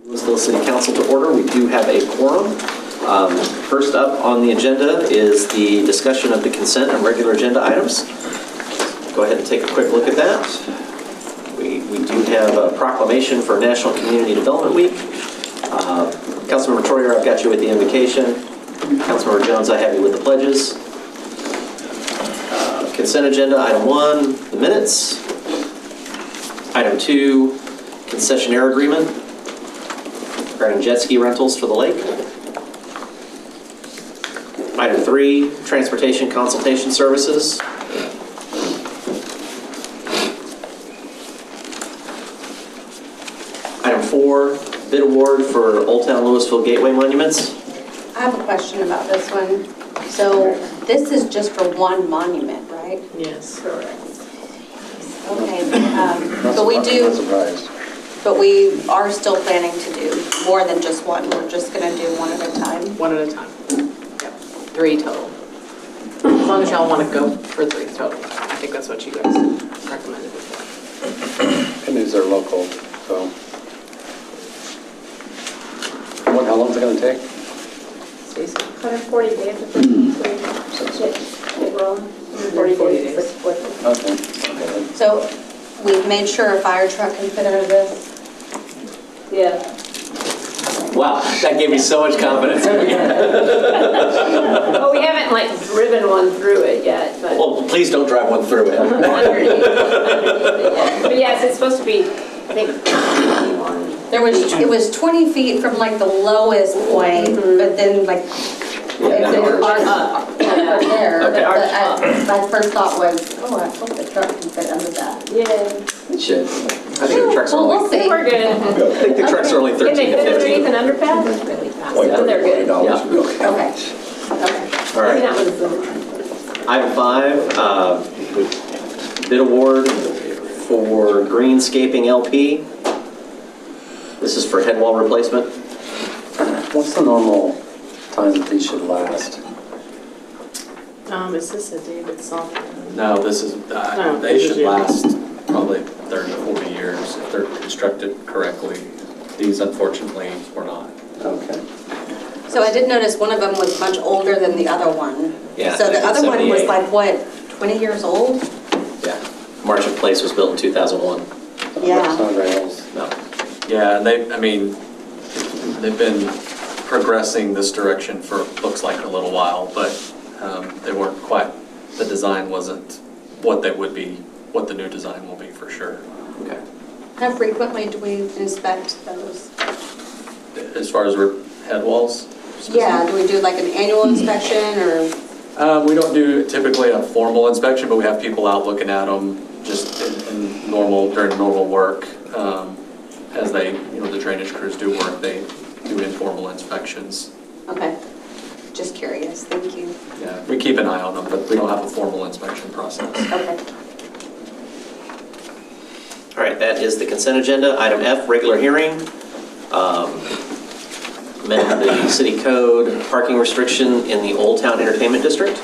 Lewisville City Council to order. We do have a quorum. First up on the agenda is the discussion of the consent and regular agenda items. Go ahead and take a quick look at that. We do have a proclamation for National Community Development Week. Councilmember Troyer, I've got you with the invocation. Councilmember Jones, I have you with the pledges. Consent agenda, item 1, the minutes. Item 2, concessionaire agreement regarding jet ski rentals for the lake. Item 3, transportation consultation services. Item 4, bid award for Old Town Lewisville Gateway monuments. I have a question about this one. So this is just for one monument, right? Yes. Correct. Okay, but we are still planning to do more than just one. We're just going to do one at a time. One at a time. Yep. 3 total. As long as y'all want to go for 3 total. I think that's what you guys recommended before. And these are local, so. How long is it going to take? Stacy? 140 days if we get rolling. 40 days. Okay. So we've made sure a fire truck can fit under this. Yeah. Wow, that gave me so much confidence. Well, we haven't like driven one through it yet, but. Well, please don't drive one through it. Underneath it. But yes, it's supposed to be, I think, 21. It was 20 feet from like the lowest point, but then like Yeah, up there. Okay. My first thought was, oh, I hope the truck can fit under that. Yeah. It should. I think the trucks are Well, we'll only, see. We're good. I think the trucks are only Can 13 they to fit 15. underneath an underpass? Oh, they're good. Yeah. Okay. All Maybe right. that one's the Item 5, bid award for greenscaping LP. This is for head wall replacement. What's the normal time that these should last? Is this a David Salter? No, this is, No, they this is should you. last probably 30, 40 years if they're constructed correctly. These unfortunately were not. Okay. So I did notice one of them was much older than the other one. Yeah, So the other one was 1978. like, what, 20 years old? Yeah. Marchant Place was built in 2001. Yeah. It's not rails. No. Yeah, and they've been progressing this direction for, looks like, a little while, but they weren't quite, the design wasn't what they would be, what the new design will be for sure. Okay. How frequently do we inspect those? As far as head walls? Yeah, do we do like an annual inspection or? We don't do typically a formal inspection, but we have people out looking at them just during normal work. As they, the drainage crews do work, they do informal inspections. Okay, just curious, thank you. Yeah, we keep an eye on them, but we don't have a formal inspection process. Okay. All right, that is the consent agenda. Item F, regular hearing. Amend the city code parking restriction in the Old Town Entertainment District.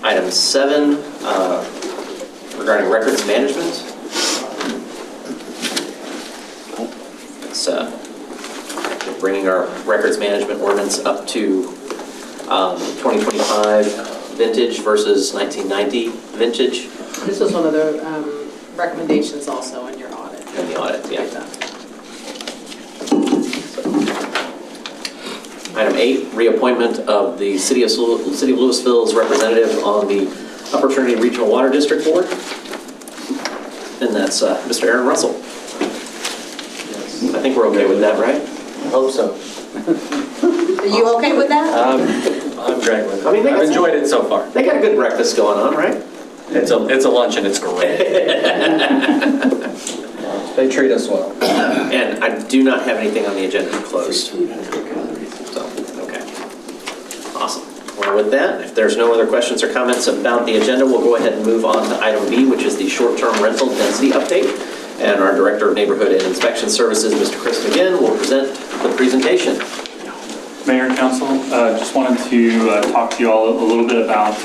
Item 7, regarding records management. It's bringing our records management ordinance up to 2025 vintage versus 1990 vintage. This was one of the recommendations also in your audit. In the audit, yeah. Item 8, reappointment of the City of Lewisville's representative on the Upper Trinity Regional Water District Board. And that's Mr. Aaron Russell. I think we're okay with that, right? I hope so. Are you okay with that? I'm great with it. I mean, I've enjoyed it so far. They got a good breakfast going on, right? It's a lunch and it's great. They treat us well. And I do not have anything on the agenda to close. So, okay. Awesome. Well, with that, if there's no other questions or comments about the agenda, we'll go ahead and move on to item B, which is the short-term rental density update. And our Director of Neighborhood and Inspection Services, Mr. Chris McGinn, will present the presentation. Mayor and Council, just wanted to talk to you all a little bit about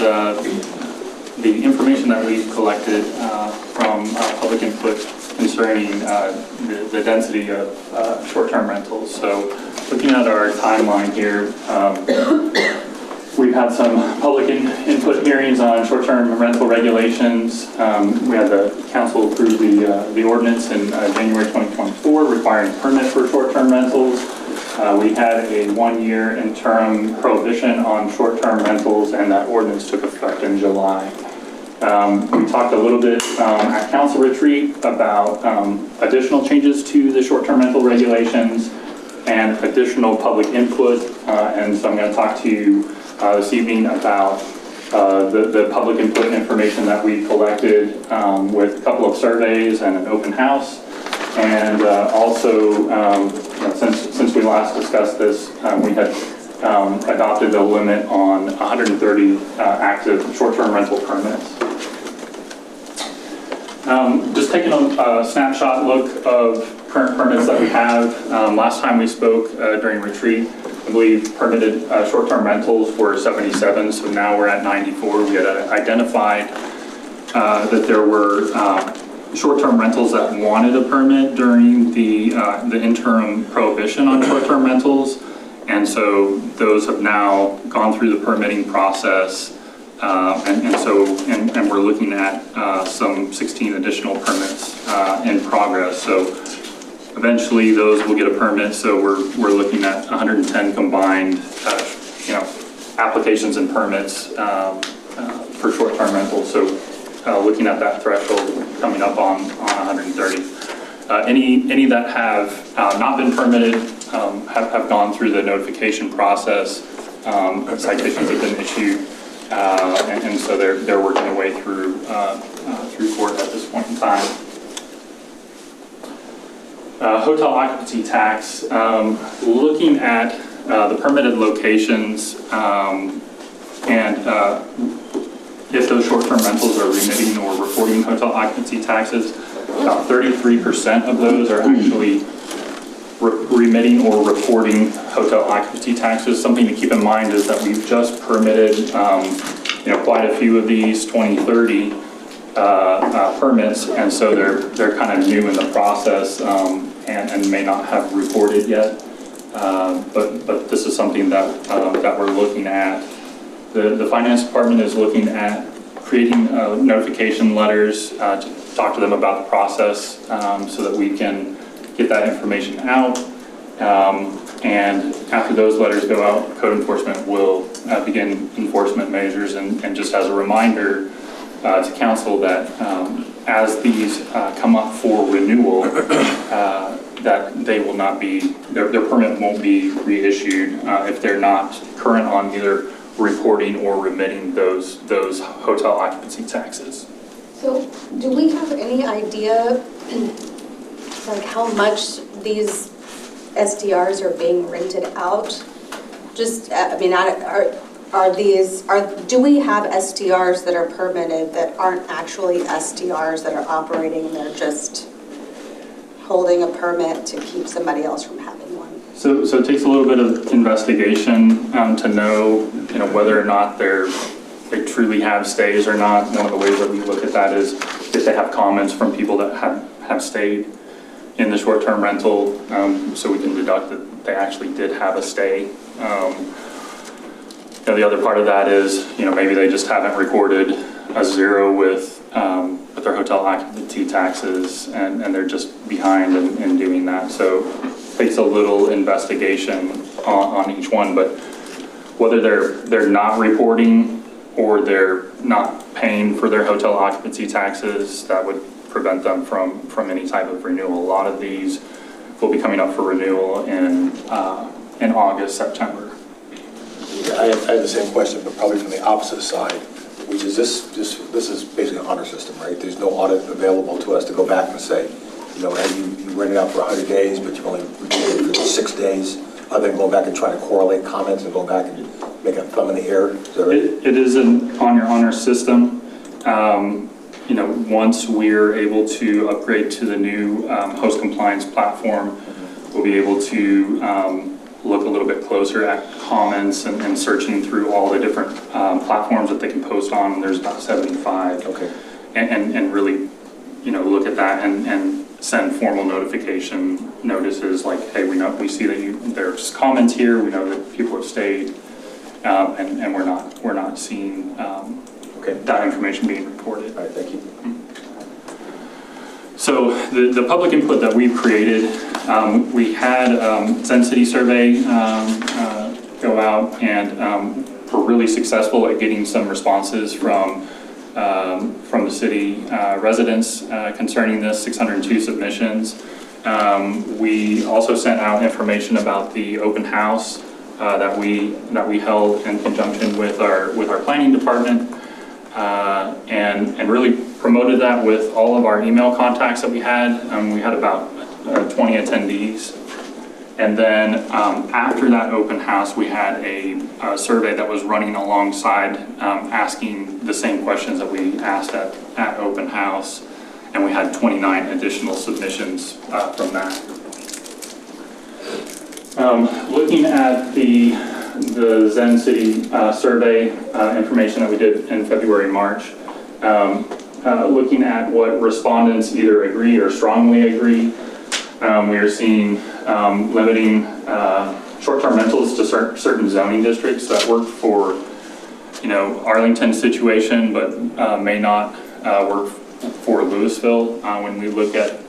the information that we've collected from public input concerning the density of short-term rentals. So looking at our timeline here, we've had some public input hearings on short-term rental regulations. We had the council approve the ordinance in January 2024 requiring permit for short-term rentals. We had a 1-year interim prohibition on short-term rentals, and that ordinance took effect in July. We talked a little bit at council retreat about additional changes to the short-term rental regulations and additional public input, and so I'm going to talk to you this evening about the public input information that we collected with a couple of surveys and an open house. And also, since we last discussed this, we had adopted a limit on 130 active short-term rental permits. Just taking a snapshot look of current permits that we have. Last time we spoke during retreat, I believe permitted short-term rentals were 77, so now we're at 94. We had identified that there were short-term rentals that wanted a permit during the interim prohibition on short-term rentals, and so those have now gone through the permitting process, and we're looking at some 16 additional permits in progress. So eventually those will get a permit. So we're looking at 110 combined, applications and permits for short-term rentals. So looking at that threshold coming up on 130. Any that have not been permitted have gone through the notification process. Citations have been issued, and so they're working their way through court at this point in time. Hotel occupancy tax. Looking at the permitted locations and if those short-term rentals are remitting or reporting hotel occupancy taxes, about 33% of those are actually remitting or reporting hotel occupancy taxes. Something to keep in mind is that we've just permitted, quite a few of these 2030 permits, and so they're kind of new in the process and may not have reported yet. But this is something that we're looking at. The finance department is looking at creating notification letters to talk to them about the process so that we can get that information out. And after those letters go out, code enforcement will begin enforcement measures. And just as a reminder to council that as these come up for renewal, that they will not be, their permit won't be reissued if they're not current on either reporting or remitting those hotel occupancy taxes. So do we have any idea like how much these SDRs are being rented out? Just, do we have SDRs that are permitted that aren't actually SDRs that are operating and they're just holding a permit to keep somebody else from having one? So it takes a little bit of investigation to know, whether or not they truly have stays or not. One of the ways that we look at that is if they have comments from people that have stayed in the short-term rental, so we can deduct that they actually did have a stay. The other part of that is, maybe they just haven't recorded a zero with their hotel occupancy taxes, and they're just behind in doing that. So it takes a little investigation on each one, but whether they're not reporting or they're not paying for their hotel occupancy taxes, that would prevent them from any type of renewal. A lot of these will be coming up for renewal in August, September. I have the same question, but probably from the opposite side, which is this is basically an honor system, right? There's no audit available to us to go back and say, hey, you rented out for 100 days, but you've only rented it for 6 days, other than going back and trying to correlate comments and go back and make a thumb in the air. It is on your honor system. Once we're able to upgrade to the new host compliance platform, we'll be able to look a little bit closer at comments and searching through all the different platforms that they can post on. There's about 75. Okay. And really, look at that and send formal notification notices like, hey, we see that there's comments here. We know that people have stayed, and we're not seeing that information being reported. All right, thank you. So the public input that we've created, we had Zen City Survey go out, and we're really successful at getting some responses from the city residents concerning this, 602 submissions. We also sent out information about the open house that we held in conjunction with our planning department, and really promoted that with all of our email contacts that we had. We had about 20 attendees. And then after that open house, we had a survey that was running alongside, asking the same questions that we asked at open house. And we had 29 additional submissions from that. Looking at the Zen City survey information that we did in February, March, looking at what respondents either agree or strongly agree, we are seeing limiting short-term rentals to certain zoning districts that work for, Arlington's situation, but may not work for Lewisville. When we look at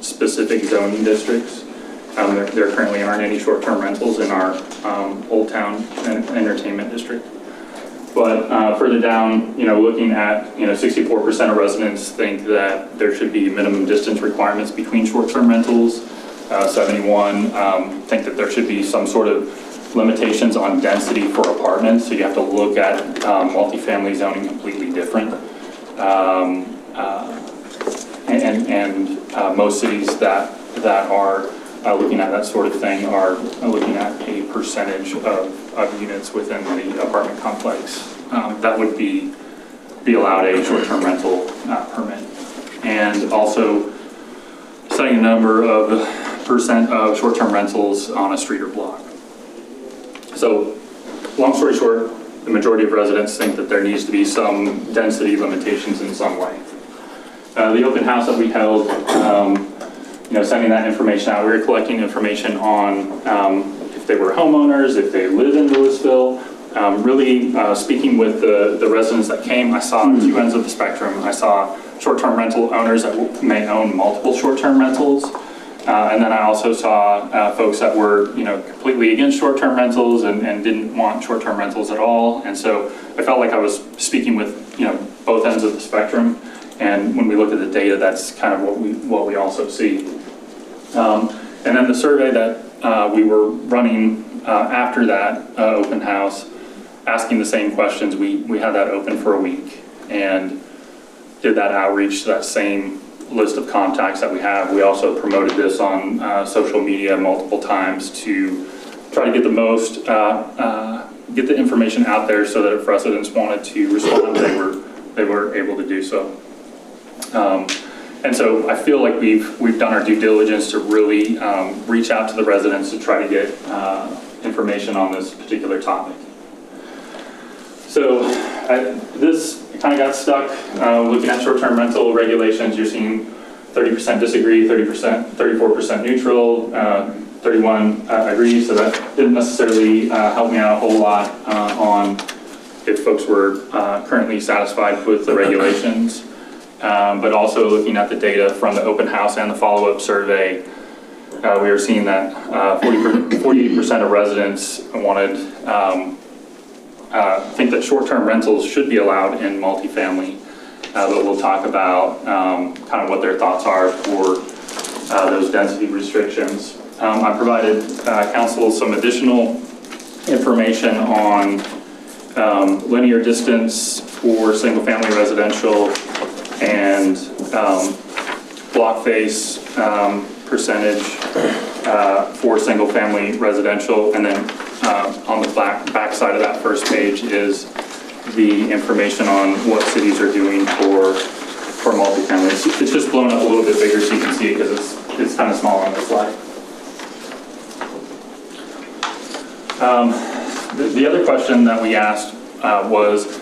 specific zoning districts, there currently aren't any short-term rentals in our Old Town Entertainment District. But further down, looking at, 64% of residents think that there should be minimum distance requirements between short-term rentals. 71 think that there should be some sort of limitations on density for apartments. So you have to look at multifamily zoning completely different. Most cities that are looking at that sort of thing are looking at a percentage of units within the apartment complex that would be allowed a short-term rental permit, and also setting a number of percent of short-term rentals on a street or block. So, long story short, the majority of residents think that there needs to be some density limitations in some way. The open house that we held, sending that information out, we were collecting information on if they were homeowners, if they live in Lewisville. Really speaking with the residents that came, I saw two ends of the spectrum. I saw short-term rental owners that may own multiple short-term rentals. And then I also saw folks that were, completely against short-term rentals and didn't want short-term rentals at all. And so I felt like I was speaking with, both ends of the spectrum. And when we look at the data, that's kind of what we also see. And then the survey that we were running after that open house, asking the same questions, we had that open for a week and did that outreach to that same list of contacts that we have. We also promoted this on social media multiple times to try to get the most, get the information out there so that if residents wanted to respond, they were able to do so. And so I feel like we've done our due diligence to really reach out to the residents to try to get information on this particular topic. So this kind of got stuck looking at short-term rental regulations. You're seeing 30% disagree, 34% neutral, 31 agree. So that didn't necessarily help me out a whole lot on if folks were currently satisfied with the regulations. But also looking at the data from the open house and the follow-up survey, we are seeing that 48% of residents wanted, think that short-term rentals should be allowed in multifamily, but we'll talk about kind of what their thoughts are for those density restrictions. I provided council some additional information on linear distance for single-family residential and block face percentage for single-family residential, and then on the back side of that first page is the information on what cities are doing for multifamily. It's just blown up a little bit bigger so you can see it because it's kind of small on this slide. The other question that we asked was,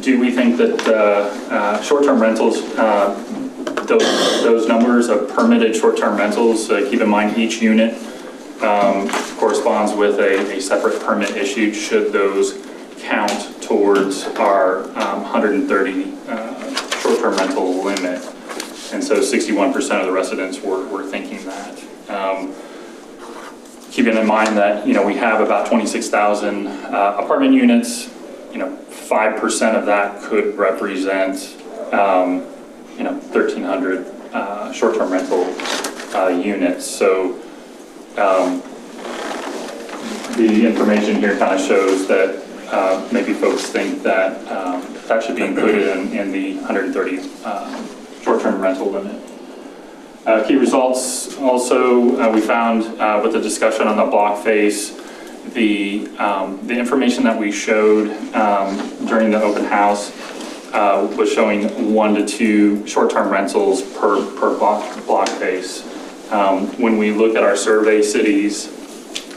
do we think that short-term rentals, those numbers of permitted short-term rentals, keep in mind each unit corresponds with a separate permit issued, should those count towards our 130 short-term rental limit. And so 61% of the residents were thinking that. Keeping in mind that, we have about 26,000 apartment units, 5% of that could represent, 1,300 short-term rental units. So the information here kind of shows that maybe folks think that that should be included in the 130 short-term rental limit. Key results also, we found with the discussion on the block face, the information that we showed during the open house was showing 1 to 2 short-term rentals per block face. When we look at our survey cities,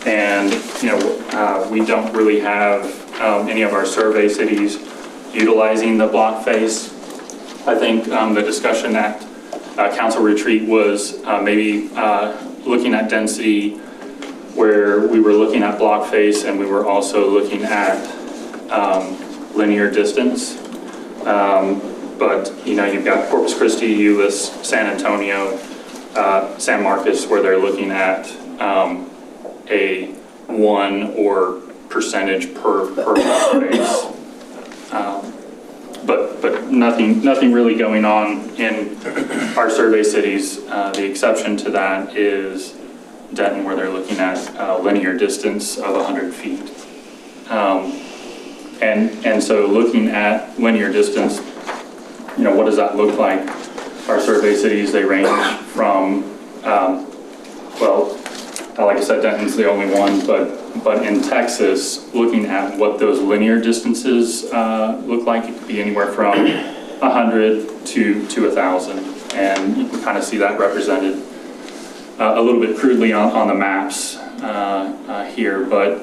and we don't really have any of our survey cities utilizing the block face. I think the discussion at council retreat was maybe looking at density, where we were looking at block face and we were also looking at linear distance. But you've got Corpus Christi, Euless, San Antonio, San Marcos, where they're looking at a 1 or percentage per block face. But nothing really going on in our survey cities. The exception to that is Denton, where they're looking at linear distance of 100 feet. And so looking at linear distance, what does that look like? Our survey cities, they range from, like I said, Denton's the only one, but in Texas, looking at what those linear distances look like, it could be anywhere from 100 to 1,000. And you can kind of see that represented a little bit crudely on the maps here, but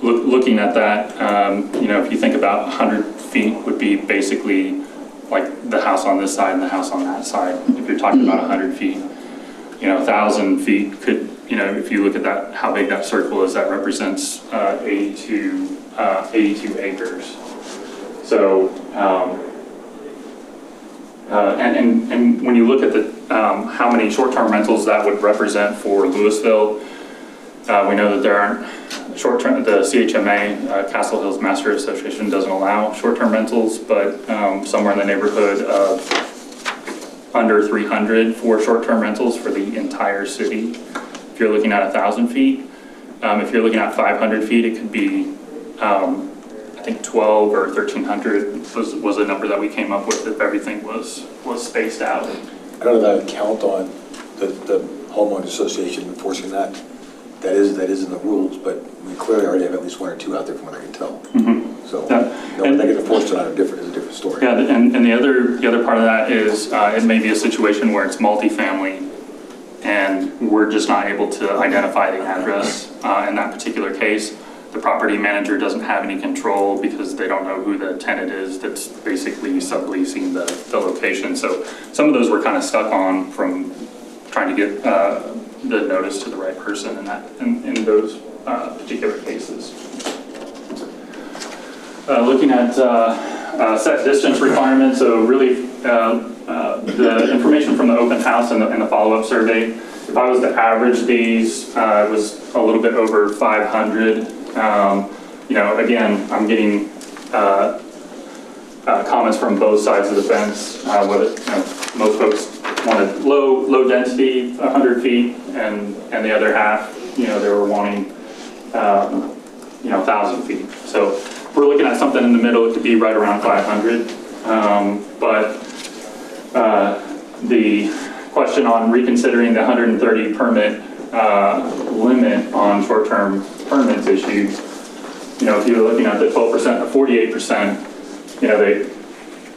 looking at that, if you think about 100 feet would be basically like the house on this side and the house on that side. If you're talking about 100 feet, 1,000 feet could, if you look at that, how big that circle is, that represents 82 acres. So, and when you look at the how many short-term rentals that would represent for Lewisville, we know that there aren't short-term. The CHMA, Castle Hills Master Association, doesn't allow short-term rentals, but somewhere in the neighborhood of under 300 for short-term rentals for the entire city. If you're looking at 1,000 feet, if you're looking at 500 feet, it could be, I think 12 or 1,300 was a number that we came up with if everything was spaced out. I don't know that I would count on the homeowners association enforcing that. That is in the rules, but we clearly already have at least 1 or 2 out there from what I can tell. Mm-hmm. So yeah. When they get enforced or not is a different story. Yeah, and the other part of that is it may be a situation where it's multifamily and we're just not able to identify the address in that particular case. The property manager doesn't have any control because they don't know who the tenant is that's basically subleasing the location. So some of those we're kind of stuck on from trying to get the notice to the right person in those particular cases. Looking at set distance requirements, so really the information from the open house and the follow-up survey, if I was to average these, it was a little bit over 500. Again, I'm getting comments from both sides of the fence. Most folks wanted low density, 100 feet, and the other half, they were wanting, 1,000 feet. So we're looking at something in the middle. It could be right around 500. But the question on reconsidering the 130 permit limit on short-term permits issued, if you're looking at the 12% or 48%,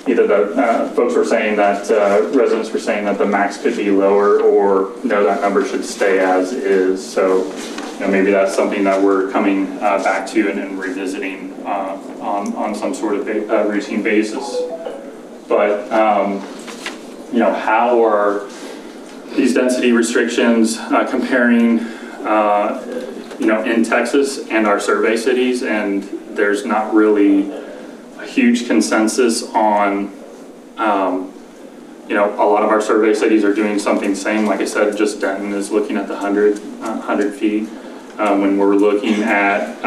either the folks were saying that, residents were saying that the max could be lower, or no, that number should stay as is. So maybe that's something that we're coming back to and revisiting on some sort of routine basis. But, how are these density restrictions comparing, in Texas and our survey cities? And there's not really a huge consensus on, a lot of our survey cities are doing something same. Like I said, just Denton is looking at the 100 feet. When we're looking at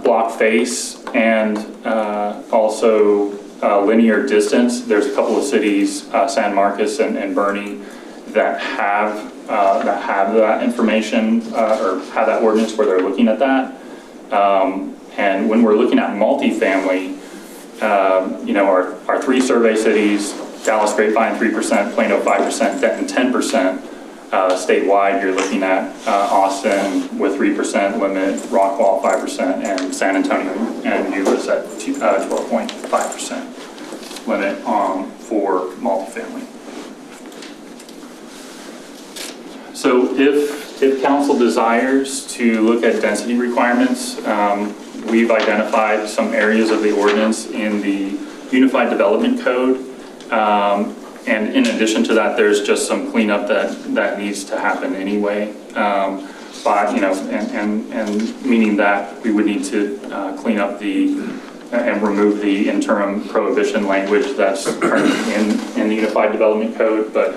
block face and also linear distance, there's a couple of cities, San Marcos and Bernie, that have that information or have that ordinance where they're looking at that. And when we're looking at multifamily, our 3 survey cities, Dallas Grapevine 3%, Plano 5%, Denton 10%. Statewide, you're looking at Austin with 3% limit, Rockwall 5%, and San Antonio and Euless at 12.5% limit for multifamily. So if council desires to look at density requirements, we've identified some areas of the ordinance in the Unified Development Code. And in addition to that, there's just some cleanup that needs to happen anyway. And meaning that we would need to clean up and remove the interim prohibition language that's currently in the Unified Development Code, but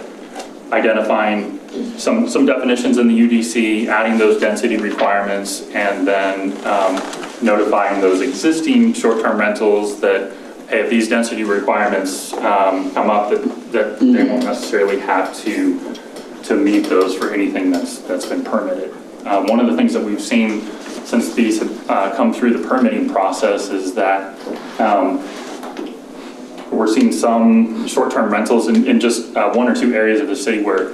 identifying some definitions in the UDC, adding those density requirements, and then notifying those existing short-term rentals that, hey, if these density requirements come up, that they won't necessarily have to meet those for anything that's been permitted. One of the things that we've seen since these have come through the permitting process is that we're seeing some short-term rentals in just 1 or 2 areas of the city where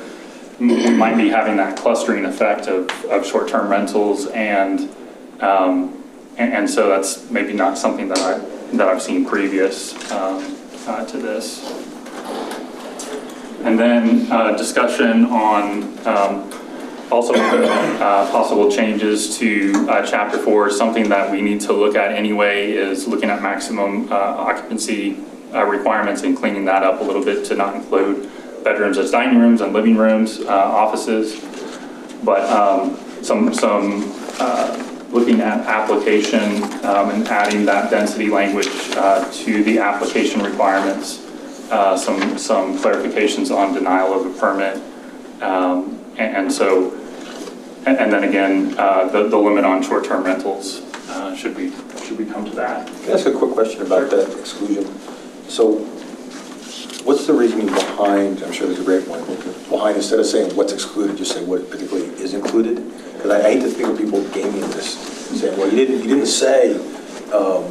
we might be having that clustering effect of short-term rentals, and so that's maybe not something that I've seen previous to this. And then discussion on also possible changes to Chapter 4. Something that we need to look at anyway is looking at maximum occupancy requirements and cleaning that up a little bit to not include bedrooms as dining rooms and living rooms, offices. But some looking at application and adding that density language to the application requirements, some clarifications on denial of a permit, and then again the limit on short-term rentals should we come to that. Can I ask a quick question about that exclusion? So what's the reasoning behind, I'm sure there's a great one, behind instead of saying what's excluded, just say what particularly is included? Because I hate to think of people gaming this, saying, well, you didn't say, a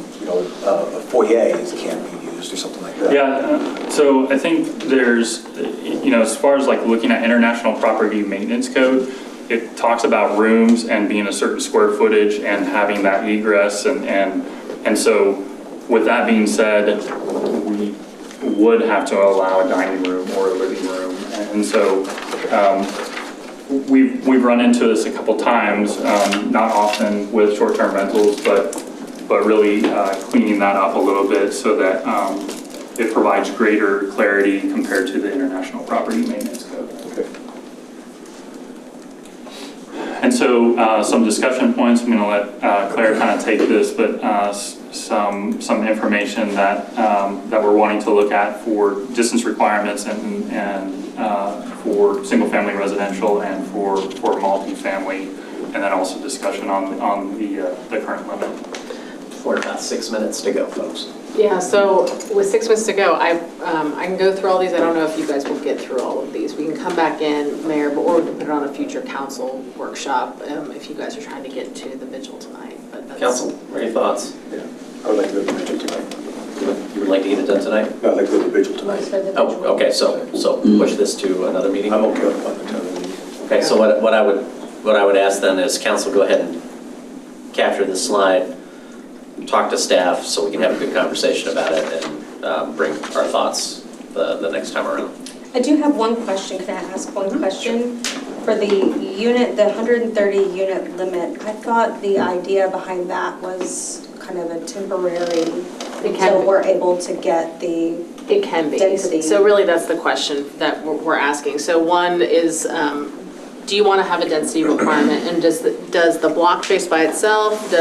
foyer can't be used or something like that. Yeah, so I think there's, as far as like looking at International Property Maintenance Code, it talks about rooms and being a certain square footage and having that egress, and so with that being said, we would have to allow a dining room or a living room, and so we've run into this a couple times, not often with short-term rentals, but really cleaning that up a little bit so that it provides greater clarity compared to the International Property Maintenance Code. Okay. And so some discussion points, I'm going to let Claire kind of take this, but some information that we're wanting to look at for distance requirements and for single-family residential and for multifamily, and then also discussion on the current limit. We're about 6 minutes to go, folks. Yeah, so with 6 minutes to go, I can go through all these. I don't know if you guys will get through all of these. We can come back in, Mayor, or we can put it on a future council workshop if you guys are trying to get to the vigil tonight. But that's... Council, what are your thoughts? Yeah, I would like to go to the vigil tonight. You would like to get it done tonight? No, I'd like to go to the vigil tonight. Oh, okay, so push this to another meeting? I'm okay with the time. Okay, so what I would ask then is council go ahead and capture this slide, talk to staff so we can have a good conversation about it and bring our thoughts the next time around. I do have one question. Can I ask one question? For the unit, the 130 unit limit, I thought the idea behind that was kind of a temporary, It can until be. we're able to get the It can be. density. So really, that's the question that we're asking. So one is, do you want to have a density requirement? And does the block face by itself,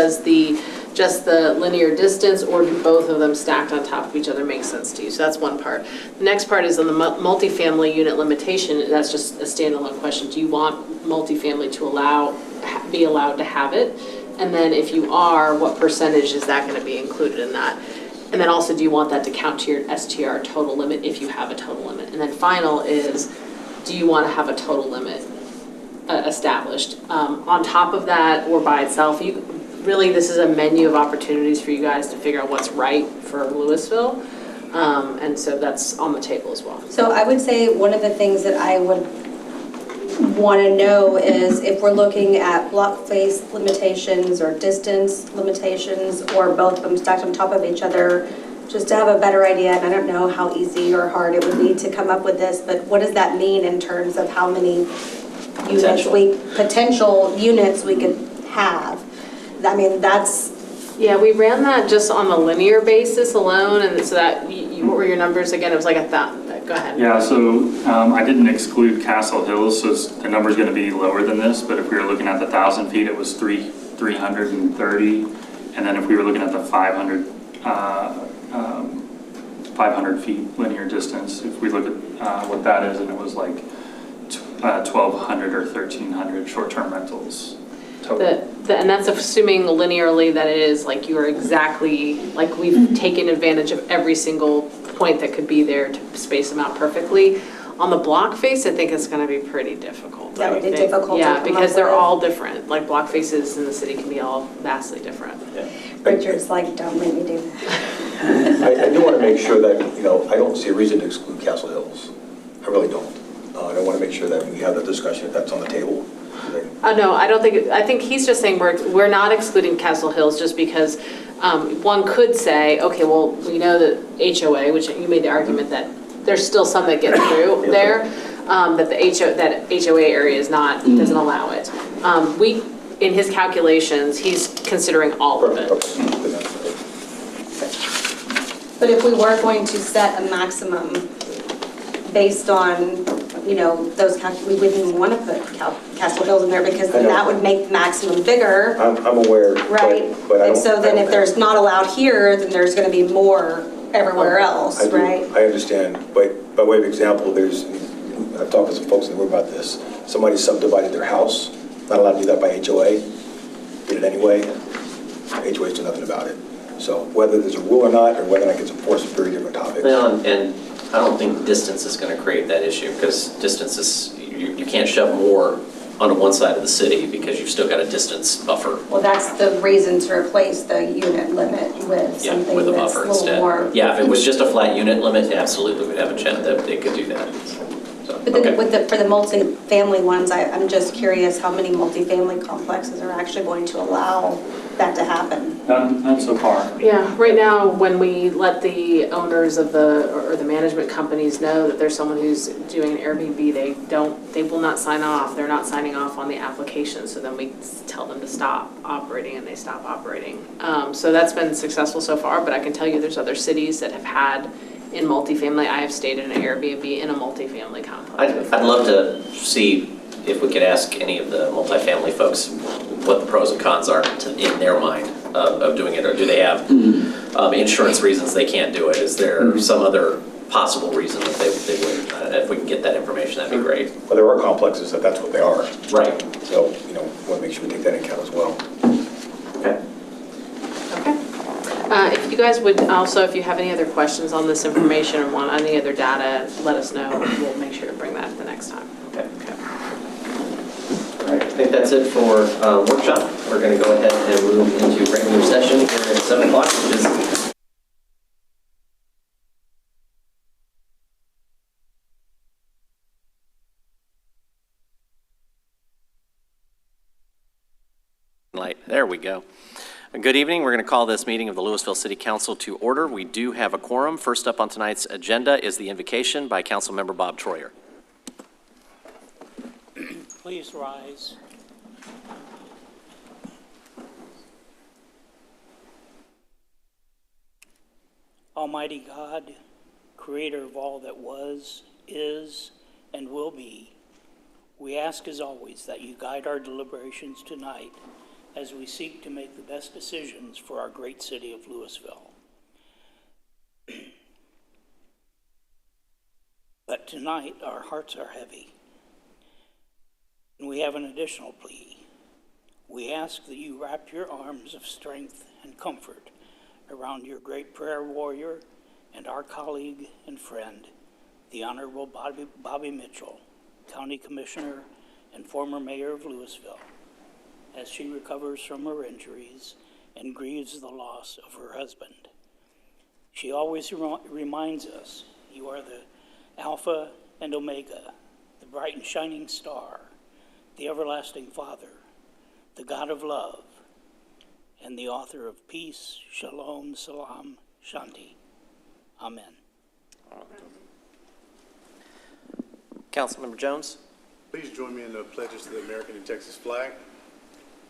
just the linear distance, or do both of them stacked on top of each other make sense to you? So that's one part. The next part is on the multifamily unit limitation. That's just a standalone question. Do you want multifamily to be allowed to have it? And then if you are, what percentage is that going to be included in that? And then also, do you want that to count to your STR total limit if you have a total limit? And then final is, do you want to have a total limit established? On top of that or by itself, really this is a menu of opportunities for you guys to figure out what's right for Lewisville. And so that's on the table as well. So I would say one of the things that I would want to know is if we're looking at block face limitations or distance limitations, or both of them stacked on top of each other, just to have a better idea. And I don't know how easy or hard it would be to come up with this, but what does that mean in terms of how many potential units we could have? I mean, that's... Yeah, we ran that just on the linear basis alone, and so that, what were your numbers again? It was like go ahead. Yeah, so I didn't exclude Castle Hills, so the number's going to be lower than this, but if we were looking at the 1,000 feet, it was 330, and then if we were looking at the 500 feet linear distance, if we look at what that is, and it was like 1,200 or 1,300 short-term rentals total. And that's assuming linearly that it is like you are exactly, like we've taken advantage of every single point that could be there to space them out perfectly. On the block face, I think it's going to be pretty difficult. That would be difficult to Yeah, come because up they're with. all different. Like block faces in the city can be all vastly different. Richard's like, don't make me do that. I do want to make sure that, I don't see a reason to exclude Castle Hills. I really don't. I want to make sure that we have that discussion if that's on the table. No, I don't think, I think he's just saying we're not excluding Castle Hills just because one could say, okay, well, we know that HOA, which you made the argument that there's still some that get through there, that the HOA area is not, doesn't allow it. In his calculations, he's considering all of it. But if we were going to set a maximum based on, those we wouldn't even want to put Castle Hills in there because then that would make the maximum bigger, I'm aware. right? But And so then if there's not allowed here, then there's going to be more everywhere else, right? I understand, but by way of example, I've talked to some folks in the room about this. Somebody subdivided their house, not allowed to do that by HOA, did it anyway. HOA's do nothing about it. So whether there's a rule or not, or whether or not it gets enforced, is a very different topic. Well, and I don't think distance is going to create that issue, because distance is, you can't shove more onto one side of the city because you've still got a distance buffer. Well, that's the reason to replace the unit limit with Yeah, something with a that's a buffer little instead. more. Yeah, if it was just a flat unit limit, absolutely, we'd have a chance that they could do that. So, But then okay. for the multi-family ones, I'm just curious how many multifamily complexes are actually going to allow that to happen? None so far. Yeah, right now, when we let the owners of or the management companies know that there's someone who's doing an Airbnb, they will not sign off. They're not signing off on the application, so then we tell them to stop operating and they stop operating. So that's been successful so far, but I can tell you there's other cities that have had in multifamily. I have stayed in an Airbnb in a multifamily complex. I'd love to see if we could ask any of the multifamily folks what the pros and cons are in their mind of doing it, or do they have insurance reasons they can't do it? Is there some other possible reason that they would? If we can get that information, that'd be great. Well, there are complexes that's what they are. Right. So, want to make sure we take that into account as well. Okay. Okay. If you guys would also, if you have any other questions on this information or want any other data, let us know. We'll make sure to bring that the next time. Okay. All right, I think that's it for workshop. We're going to go ahead and move into regular session here at 7 o'clock, which is light. There we go. Good evening. We're going to call this meeting of the Lewisville City Council to order. We do have a quorum. First up on tonight's agenda is the invocation by Councilmember Bob Troyer. Please rise. Almighty God, creator of all that was, is, and will be, we ask as always that you guide our deliberations tonight as we seek to make the best decisions for our great city of Lewisville. But tonight, our hearts are heavy, and we have an additional plea. We ask that you wrap your arms of strength and comfort around your great prayer warrior and our colleague and friend, the Honorable Bobby Mitchell, County Commissioner and former Mayor of Lewisville, as she recovers from her injuries and grieves the loss of her husband. She always reminds us you are the Alpha and Omega, the bright and shining star, the everlasting Father, the God of love, and the author of peace, shalom, salam, shanti. Amen. Councilmember Jones. Please join me in the pledges to the American and Texas flag.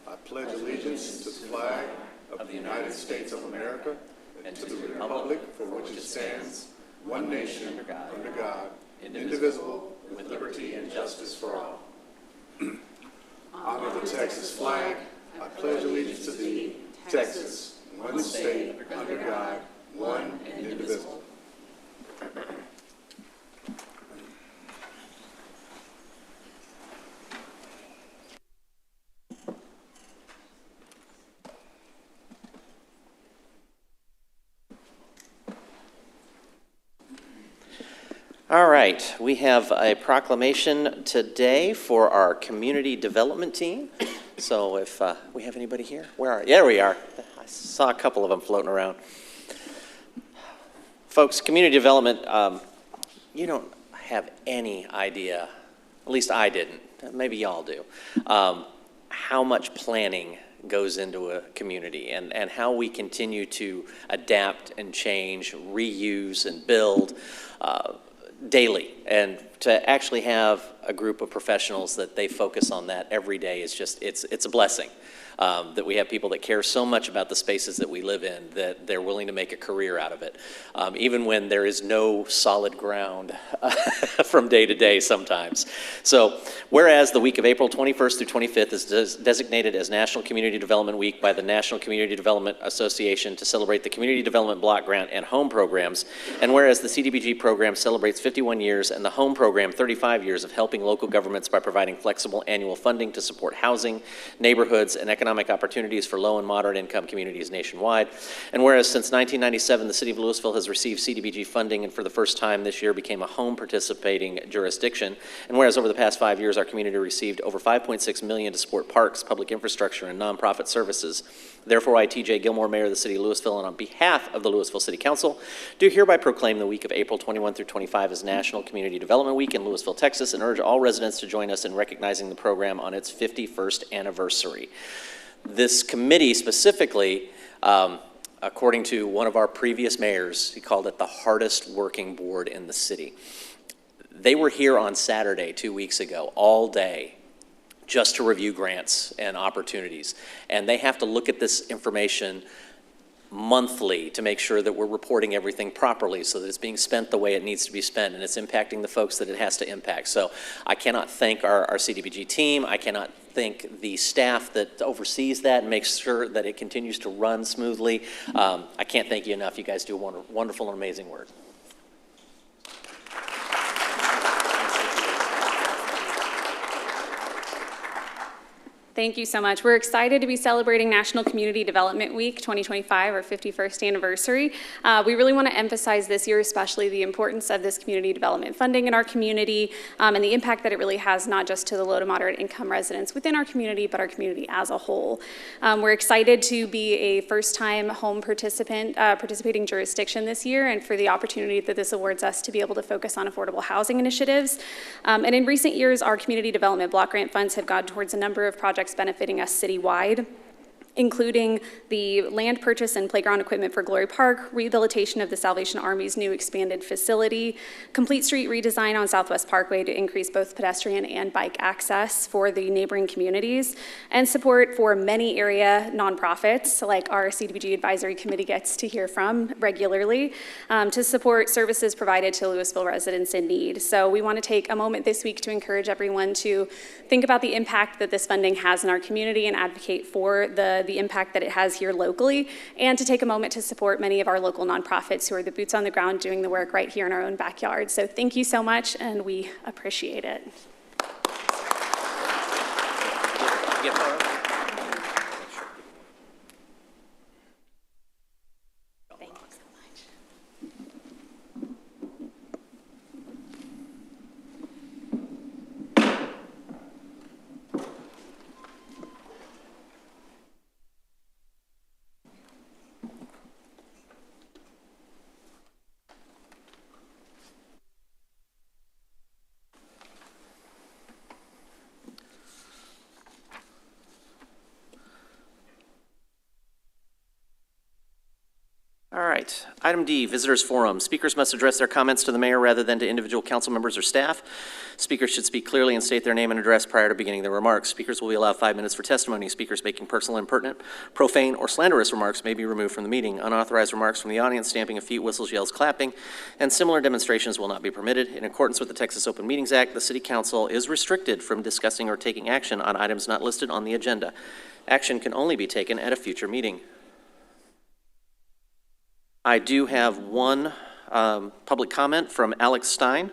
I pledge allegiance to the flag of the United States of America and to the republic for which it stands, one nation, under God, indivisible, with liberty and justice for all. Honor the Texas flag. I pledge allegiance to thee, Texas, one state, under God, one and indivisible. All right, we have a proclamation today for our community development team. So if we have anybody here, where are you? There we are. I saw a couple of them floating around. Folks, community development, you don't have any idea, at least I didn't, maybe y'all do, how much planning goes into a community and how we continue to adapt and change, reuse and build daily. And to actually have a group of professionals that they focus on that every day is just, it's a blessing. That we have people that care so much about the spaces that we live in that they're willing to make a career out of it, even when there is no solid ground from day to day sometimes. So whereas the week of April 21st through 25th is designated as National Community Development Week by the National Community Development Association to celebrate the Community Development Block Grant and Home programs, and whereas the CDBG program celebrates 51 years and the Home program 35 years of helping local governments by providing flexible annual funding to support housing, neighborhoods, and economic opportunities for low and moderate income communities nationwide. And whereas since 1997, the City of Lewisville has received CDBG funding and for the first time this year became a home participating jurisdiction. And whereas over the past 5 years, our community received over $5.6 million to support parks, public infrastructure, and nonprofit services. Therefore, I, T.J. Gilmore, Mayor of the City of Lewisville, and on behalf of the Lewisville City Council, do hereby proclaim the week of April 21 through 25 as National Community Development Week in Lewisville, Texas, and urge all residents to join us in recognizing the program on its 51st anniversary. This committee specifically, according to one of our previous mayors, he called it the hardest working board in the city. They were here on Saturday 2 weeks ago, all day, just to review grants and opportunities. And they have to look at this information monthly to make sure that we're reporting everything properly so that it's being spent the way it needs to be spent and it's impacting the folks that it has to impact. So I cannot thank our CDBG team. I cannot thank the staff that oversees that and makes sure that it continues to run smoothly. I can't thank you enough. You guys do wonderful and amazing work. Thank you so much. We're excited to be celebrating National Community Development Week 2025, our 51st anniversary. We really want to emphasize this year especially the importance of this community development funding in our community and the impact that it really has not just to the low to moderate income residents within our community, but our community as a whole. We're excited to be a first-time home participating jurisdiction this year and for the opportunity that this awards us to be able to focus on affordable housing initiatives. And in recent years, our community development block grant funds have gone towards a number of projects benefiting us citywide. including the land purchase and playground equipment for Glory Park, rehabilitation of the Salvation Army's new expanded facility, complete street redesign on Southwest Parkway to increase both pedestrian and bike access for the neighboring communities, and support for many area nonprofits, like our CDBG Advisory Committee gets to hear from regularly, to support services provided to Lewisville residents in need. So we want to take a moment this week to encourage everyone to think about the impact that this funding has in our community and advocate for the impact that it has here locally, and to take a moment to support many of our local nonprofits who are the boots on the ground doing the work right here in our own backyard. So thank you so much, and we appreciate it. All right, item D, Visitors Forum. Speakers must address their comments to the mayor rather than to individual council members or staff. Speakers should speak clearly and state their name and address prior to beginning their remarks. Speakers will be allowed 5 minutes for testimony. Speakers making personal, impertinent, profane, or slanderous remarks may be removed from the meeting. Unauthorized remarks from the audience, stamping of feet, whistles, yells, clapping, and similar demonstrations will not be permitted. In accordance with the Texas Open Meetings Act, the City Council is restricted from discussing or taking action on items not listed on the agenda. Action can only be taken at a future meeting. I do have one public comment from Alex Stein.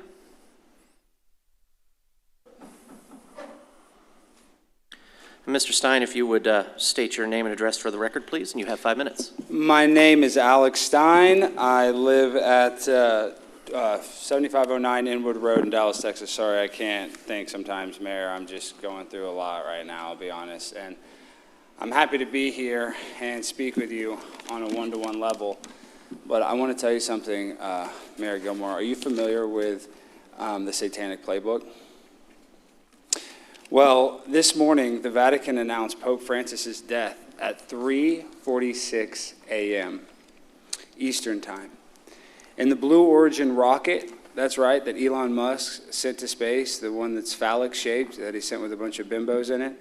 Mr. Stein, if you would state your name and address for the record, please, and you have 5 minutes. My name is Alex Stein. I live at 7509 Inwood Road in Dallas, Texas. Sorry, I can't think sometimes, Mayor. I'm just going through a lot right now, I'll be honest. And I'm happy to be here and speak with you on a one-to-one level. But I want to tell you something, Mayor Gilmore. Are you familiar with the Satanic Playbook? Well, this morning, the Vatican announced Pope Francis's death at 3:46 a.m. Eastern Time. And the Blue Origin rocket, that's right, that Elon Musk sent to space, the one that's phallic-shaped, that he sent with a bunch of bimbos in it,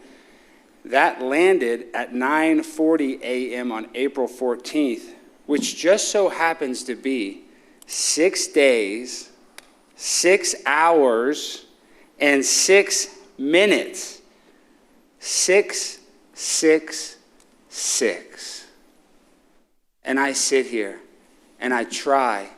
that landed at 9:40 a.m. on April 14th, which just so happens to be 6 days, 6 hours, and 6 minutes. 666. And I sit here and I try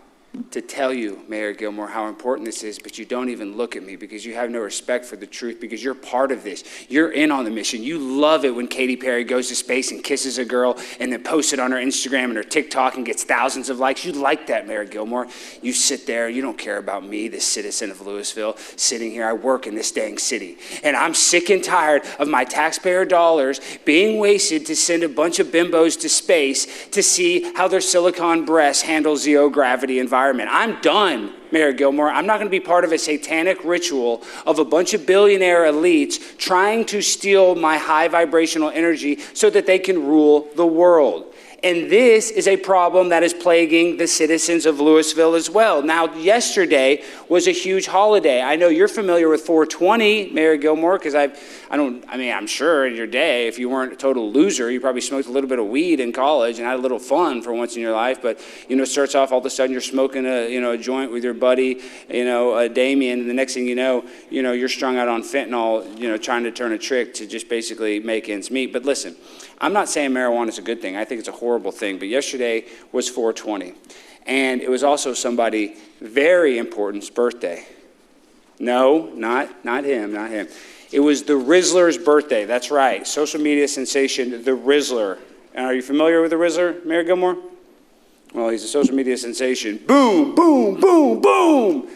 to tell you, Mayor Gilmore, how important this is, but you don't even look at me because you have no respect for the truth, because you're part of this. You're in on the mission. You love it when Katy Perry goes to space and kisses a girl and then posts it on her Instagram and her TikTok and gets thousands of likes. You like that, Mayor Gilmore. You sit there. You don't care about me, the citizen of Lewisville, sitting here. I work in this dang city. And I'm sick and tired of my taxpayer dollars being wasted to send a bunch of bimbos to space to see how their silicone breasts handle zero gravity environment. I'm done, Mayor Gilmore. I'm not going to be part of a satanic ritual of a bunch of billionaire elites trying to steal my high vibrational energy so that they can rule the world. And this is a problem that is plaguing the citizens of Lewisville as well. Now, yesterday was a huge holiday. I know you're familiar with 420, Mayor Gilmore, because I'm sure in your day, if you weren't a total loser, you probably smoked a little bit of weed in college and had a little fun for once in your life. But, it starts off all of a sudden you're smoking a joint with your buddy, Damien, and the next thing you know, you're strung out on fentanyl, trying to turn a trick to just basically make ends meet. But listen, I'm not saying marijuana is a good thing. I think it's a horrible thing. But yesterday was 420. And it was also somebody very important's birthday. No, not him. It was the Rizzler's birthday. That's right. Social media sensation, the Rizzler. And are you familiar with the Rizzler, Mayor Gilmore? Well, he's a social media sensation. Boom, boom, boom, boom.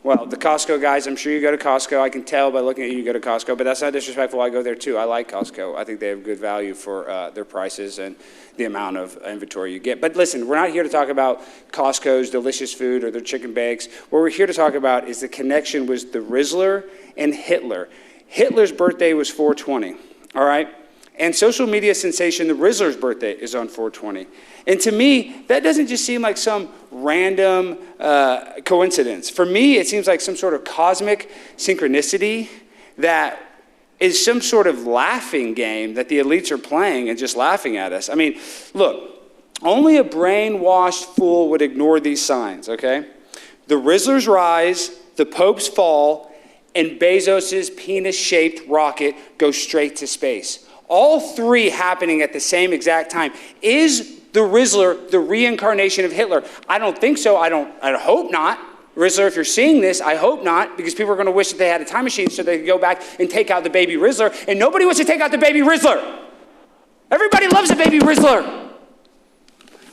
Well, the Costco guys, I'm sure you go to Costco. I can tell by looking at you go to Costco, but that's not disrespectful. I go there too. I like Costco. I think they have good value for their prices and the amount of inventory you get. But listen, we're not here to talk about Costco's delicious food or their chicken bakes. What we're here to talk about is the connection with the Rizzler and Hitler. Hitler's birthday was 420, all right? And social media sensation, the Rizzler's birthday is on 4/20. And to me, that doesn't just seem like some random coincidence. For me, it seems like some sort of cosmic synchronicity that is some sort of laughing game that the elites are playing and just laughing at us. I mean, look, only a brainwashed fool would ignore these signs, okay? The Rizzlers rise, the popes fall, and Bezos's penis-shaped rocket goes straight to space. All three happening at the same exact time. Is the Rizzler the reincarnation of Hitler? I don't think so. I hope not. Rizzler, if you're seeing this, I hope not, because people are going to wish that they had a time machine so they could go back and take out the baby Rizzler, and nobody wants to take out the baby Rizzler. Everybody loves a baby Rizzler.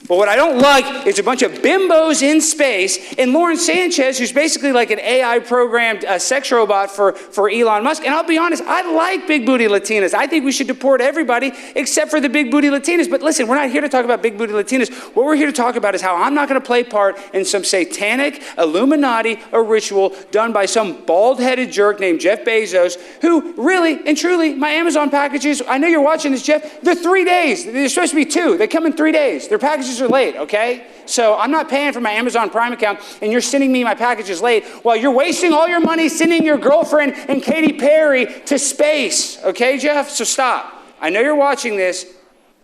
But what I don't like is a bunch of bimbos in space and Lauren Sanchez, who's basically like an AI-programmed sex robot for Elon Musk. And I'll be honest, I like big booty Latinas. I think we should deport everybody except for the big booty Latinas. But listen, we're not here to talk about big booty Latinas. What we're here to talk about is how I'm not going to play part in some satanic Illuminati or ritual done by some bald-headed jerk named Jeff Bezos, who really and truly, my Amazon packages, I know you're watching this, Jeff, they're 3 days. They're supposed to be 2. They come in 3 days. Their packages are late, okay? So I'm not paying for my Amazon Prime account, and you're sending me my packages late while you're wasting all your money sending your girlfriend and Katy Perry to space, okay, Jeff? So stop. I know you're watching this.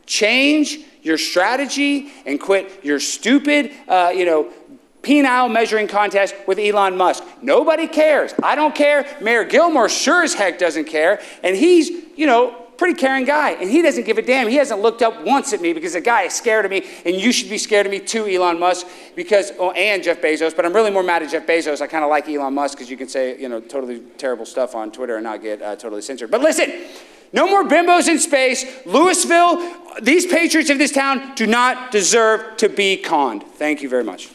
Change your strategy and quit your stupid, penile measuring contest with Elon Musk. Nobody cares. I don't care. Mayor Gilmore sure as heck doesn't care, and he's, pretty caring guy, and he doesn't give a damn. He hasn't looked up once at me because the guy is scared of me, and you should be scared of me too, Elon Musk, and Jeff Bezos, but I'm really more mad at Jeff Bezos. I kind of like Elon Musk because you can say, totally terrible stuff on Twitter and not get totally censored. But listen, no more bimbos in space. Lewisville, these patriots of this town do not deserve to be conned. Thank you very much.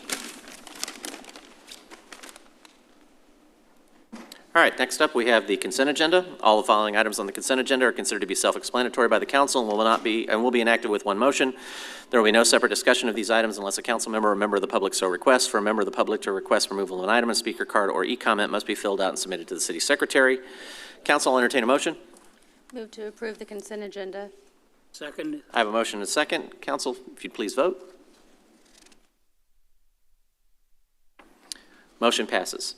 All right, next up we have the consent agenda. All the following items on the consent agenda are considered to be self-explanatory by the council and will be enacted with one motion. There will be no separate discussion of these items unless a council member or member of the public so requests. For a member of the public to request removal of an item, a speaker card or e-comment must be filled out and submitted to the city secretary. Council, I'll entertain a motion. Move to approve the consent agenda. Second. I have a motion and a second. Council, if you'd please vote. Motion passes.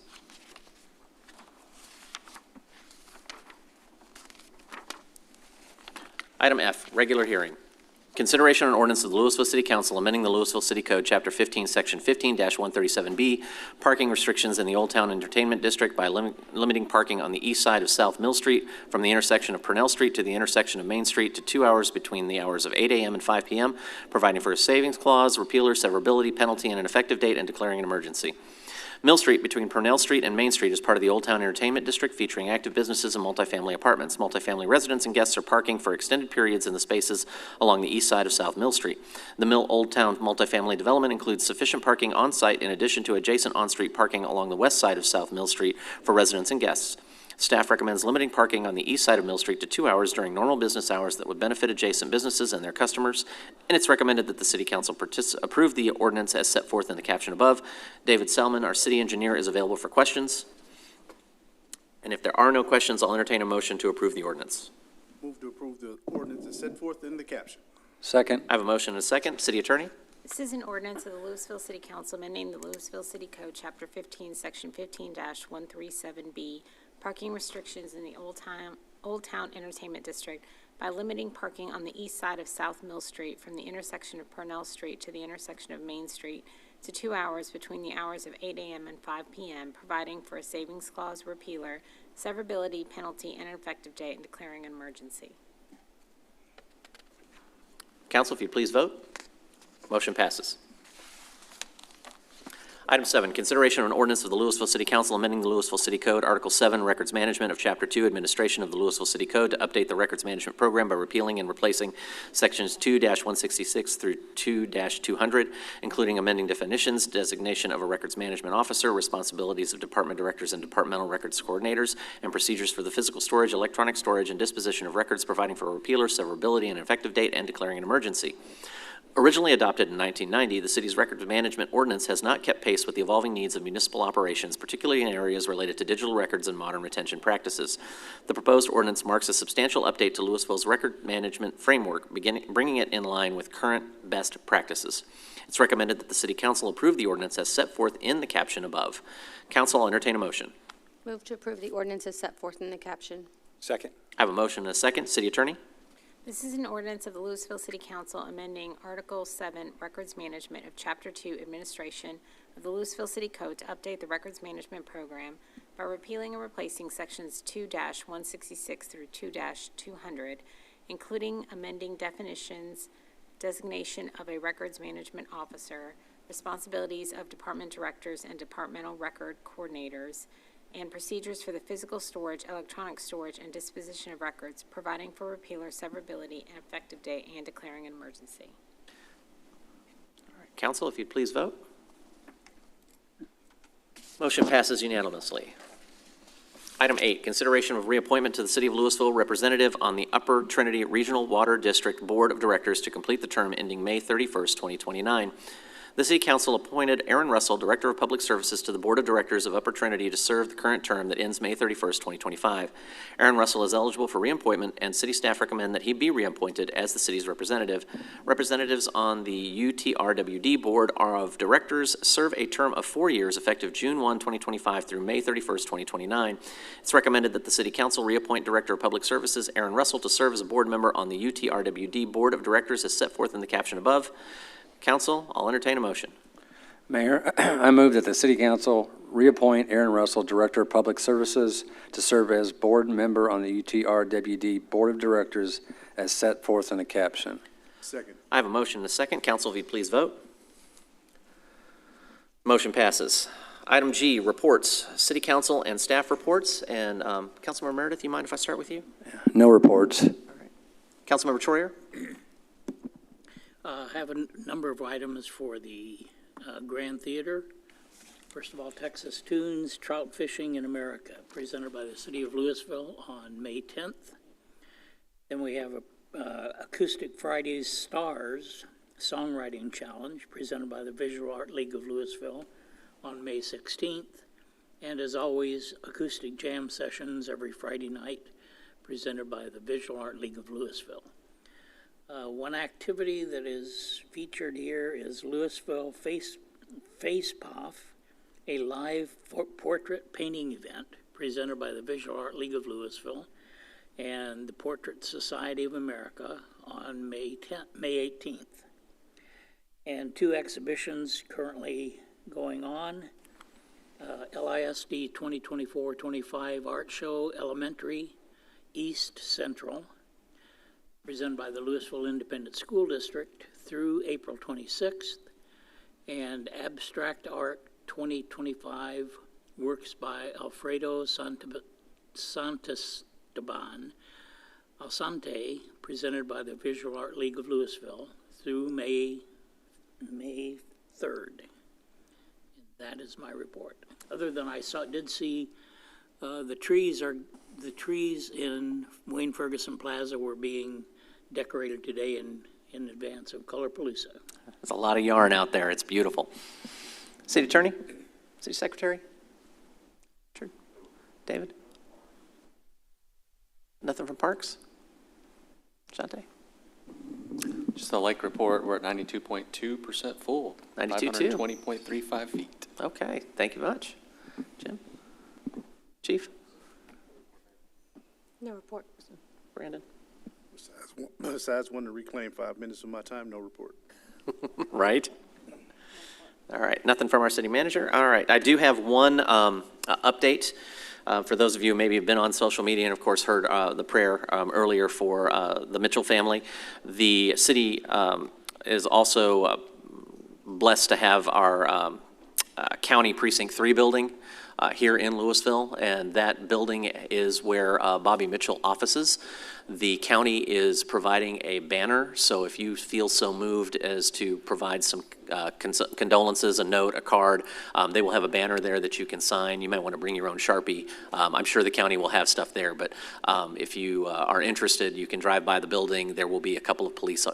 Item F, regular hearing. Consideration on ordinance of the Lewisville City Council amending the Lewisville City Code, Chapter 15, Section 15-137B, parking restrictions in the Old Town Entertainment District by limiting parking on the east side of South Mill Street from the intersection of Purnell Street to the intersection of Main Street to 2 hours between the hours of 8 a.m. and 5 p.m., providing for a savings clause, repealer, severability, penalty, and an effective date, and declaring an emergency. Mill Street between Purnell Street and Main Street is part of the Old Town Entertainment District, featuring active businesses and multifamily apartments. Multifamily residents and guests are parking for extended periods in the spaces along the east side of South Mill Street. The Mill Old Town multifamily development includes sufficient parking on-site in addition to adjacent on-street parking along the west side of South Mill Street for residents and guests. Staff recommends limiting parking on the east side of Mill Street to 2 hours during normal business hours that would benefit adjacent businesses and their customers, and it's recommended that the City Council approve the ordinance as set forth in the caption above. David Selman, our city engineer, is available for questions. And if there are no questions, I'll entertain a motion to approve the ordinance. Move to approve the ordinance as set forth in the caption. Second. I have a motion and a second. City Attorney? This is an ordinance of the Lewisville City Council amending the Lewisville City Code, Chapter 15, Section 15-137B, parking restrictions in the Old Town Entertainment District by limiting parking on the east side of South Mill Street from the intersection of Purnell Street to the intersection of Main Street to 2 hours between the hours of 8 a.m. and 5 p.m., providing for a savings clause, repealer, severability, penalty, and an effective date, and declaring an emergency. Council, if you'd please vote. Motion passes. Item 7, consideration of an ordinance of the Lewisville City Council amending the Lewisville City Code, Article 7, Records Management of Chapter 2, Administration of the Lewisville City Code to update the Records Management Program by repealing and replacing Sections 2-166 through 2-200, including amending definitions, designation of a Records Management Officer, responsibilities of department directors and departmental records coordinators, and procedures for the physical storage, electronic storage, and disposition of records, providing for a repealer, severability, and an effective date, and declaring an emergency. Originally adopted in 1990, the city's records management ordinance has not kept pace with the evolving needs of municipal operations, particularly in areas related to digital records and modern retention practices. The proposed ordinance marks a substantial update to Lewisville's record management framework, bringing it in line with current best practices. It's recommended that the City Council approve the ordinance as set forth in the caption above. Council, I'll entertain a motion. Move to approve the ordinance as set forth in the caption. Second. I have a motion and a second. City Attorney? This is an ordinance of the Lewisville City Council amending Article 7, Records Management of Chapter 2, Administration of the Lewisville City Code to update the records management program by repealing and replacing sections 2-166 through 2-200, including amending definitions, designation of a records management officer, responsibilities of department directors and departmental record coordinators, and procedures for the physical storage, electronic storage, and disposition of records, providing for repeal or severability and effective date, and declaring an emergency. All right, Council, if you'd please vote. Motion passes unanimously. Item 8, consideration of reappointment to the City of Lewisville representative on the Upper Trinity Regional Water District Board of Directors to complete the term ending May 31st, 2029. The City Council appointed Aaron Russell, Director of Public Services, to the Board of Directors of Upper Trinity to serve the current term that ends May 31st, 2025. Aaron Russell is eligible for reappointment, and City staff recommend that he be reappointed as the city's representative. Representatives on the UTRWD Board of Directors serve a term of 4 years effective June 1, 2025 through May 31st, 2029. It's recommended that the City Council reappoint Director of Public Services Aaron Russell to serve as a board member on the UTRWD Board of Directors as set forth in the caption above. Council, I'll entertain a motion. Mayor, I move that the City Council reappoint Aaron Russell, Director of Public Services, to serve as board member on the UTRWD Board of Directors as set forth in the caption. Second. I have a motion and a second. Council, if you'd please vote. Motion passes. Item G, reports. City Council and staff reports. And Councilmember Meredith, you mind if I start with you? No reports. All right. Councilmember Troyer? Have a number of items for the Grand Theater. First of all, Texas Tunes, Trout Fishing in America, presented by the City of Lewisville on May 10th. Then we have Acoustic Fridays Stars Songwriting Challenge, presented by the Visual Art League of Lewisville on May 16th. And as always, Acoustic Jam Sessions every Friday night, presented by the Visual Art League of Lewisville. One activity that is featured here is Lewisville Face Puff, a live portrait painting event presented by the Visual Art League of Lewisville and the Portrait Society of America on May 18th. And 2 exhibitions currently going on. LISD 2024-25 Art Show Elementary East Central, presented by the Lewisville Independent School District through April 26th, and Abstract Art 2025 works by Alfredo Santisteban Alsante, presented by the Visual Art League of Lewisville through May 3rd. And that is my report. Other than I did see the trees in Wayne Ferguson Plaza were being decorated today in advance of Colorpalooza. There's a lot of yarn out there. It's beautiful. City Attorney? City Secretary? Richard? David? Nothing from Parks? Shante? Just a like report, we're at 92.2% full. 92.2? 520.35 feet. Okay, thank you much. Jim? Chief? No report. Brandon? Besides wanting to reclaim 5 minutes of my time, no report. Right. All right, nothing from our city manager. All right, I do have one update. For those of you who maybe have been on social media and of course heard the prayer earlier for the Mitchell family. The city is also blessed to have our County Precinct 3 building here in Lewisville, and that building is where Bobby Mitchell offices. The county is providing a banner, so if you feel so moved as to provide some condolences, a note, a card, they will have a banner there that you can sign. You might want to bring your own Sharpie. I'm sure the county will have stuff there, but if you are interested, you can drive by the building. There will be a couple of police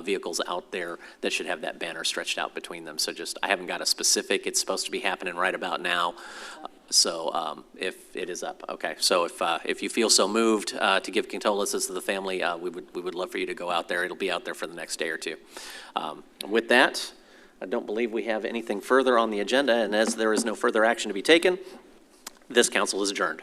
vehicles out there that should have that banner stretched out between them. So just, I haven't got a specific, it's supposed to be happening right about now. So if it is up, okay. So if you feel so moved to give condolences to the family, we would love for you to go out there. It'll be out there for the next day or two. With that, I don't believe we have anything further on the agenda, and as there is no further action to be taken, this council is adjourned.